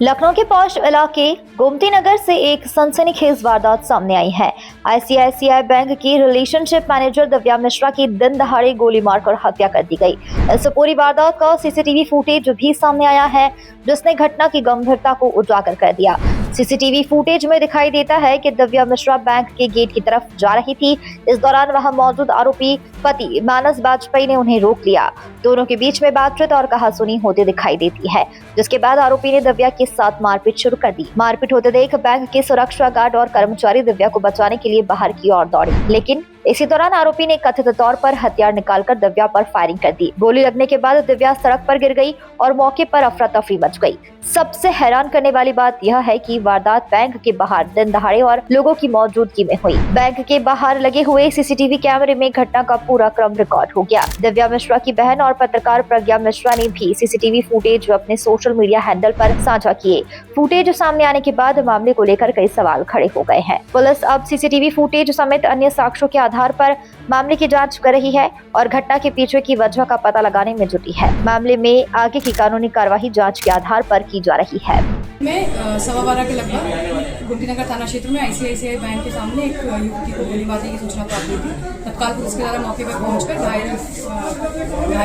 लखनऊ के पौष इलाके गोमती नगर से एक सनसनीखेज वारदात सामने आई है। आईसीआईसीआई बैंक की रिलेशनशिप मैनेजर दिव्या मिश्रा की दिन दहाड़े गोली मारकर हत्या कर दी गई। इस पूरी वारदात का सीसीटीवी फुटेज भी सामने आया है, जिसने घटना की गंभीरता को उजागर कर दिया। सीसीटीवी फुटेज में दिखाई देता है कि दिव्या मिश्रा बैंक के गेट की तरफ जा रही थी। इस दौरान वहां मौजूद आरोपी पति मानस वाजपेयी ने उन्हें रोक लिया। दोनों के बीच में बातचीत और कहासुनी होती दिखाई देती है, जिसके बाद आरोपी ने दिव्या के साथ मारपीट शुरू कर दी। मारपीट होते देख बैंक के सुरक्षा गार्ड और कर्मचारी दिव्या को बचाने के लिए बाहर की ओर दौड़े, लेकिन इसी दौरान आरोपी ने कथित तौर पर हथियार निकालकर दिव्या पर फायरिंग कर दी। गोली लगने के बाद दिव्या सड़क पर गिर गई और मौके पर अफरा तफरी मच गई। सबसे हैरान करने वाली बात यह है कि वारदात बैंक के बाहर दिन दहाड़े और लोगों की मौजूदगी में हुई। बैंक के बाहर लगे हुए सीसीटीवी कैमरे में घटना का पूरा क्रम रिकॉर्ड हो गया। दिव्या मिश्रा की बहन और पत्रकार प्रज्ञा मिश्रा ने भी सीसीटीवी फुटेज अपने सोशल मीडिया हैंडल पर साझा किए। फुटेज सामने आने के बाद मामले को लेकर कई सवाल खड़े हो गए हैं। पुलिस अब सीसीटीवी फुटेज समेत अन्य साक्ष्यों के आधार पर मामले की जांच कर रही है और घटना के पीछे की वजह का पता लगाने में जुटी है। मामले में आगे की कानूनी कार्यवाही जांच के आधार पर की जा रही है। मैं 12:15 के लगभग गोमती नगर थाना क्षेत्र में आईसीआईसीआई बैंक के सामने एक युवती को गोली मारने की सूचना प्राप्त हुई थी। तत्काल पुलिस के द्वारा मौके पर पहुंचकर घायल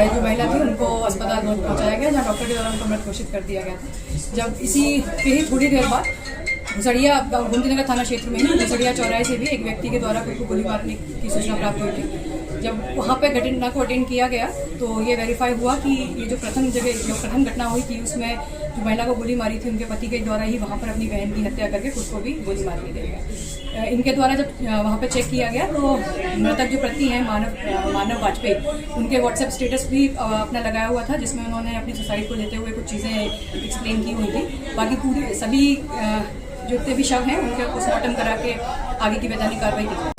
जो महिला थी उनको अस्पताल पहुंचाया गया, जहां डॉक्टर के द्वारा उनको मृत घोषित कर दिया गया था। जब इसी के ही थोड़ी देर बाद घुसड़िया गोमती नगर थाना क्षेत्र में ही घुसड़िया चौराहे से भी एक व्यक्ति के द्वारा खुद को गोली मारने की सूचना प्राप्त हुई थी। जब वहाँ पे घटना को अटेंड किया गया तो ये वेरीफाई हुआ कि ये जो प्रथम घटना हुई थी उसमें जो महिला को गोली मारी थी उनके पति के द्वारा ही वहाँ पर अपनी बहन की हत्या करके खुद को भी गोली मार ली गई। इनके द्वारा जब वहाँ पे चेक किया गया तो मृतक जो पति हैं मानव वाजपेयी, उनके व्हाट्सएप स्टेटस भी अपना लगाया हुआ था, जिसमें उन्होंने अपनी सुसाइड को लेते हुए कुछ चीज़ें एक्सप्लेन की हुई थी। बाकी पूरी सभी जो जितने भी शव हैं उनके पोस्टमार्टम करा के आगे की वैधानिक कार्रवाई की।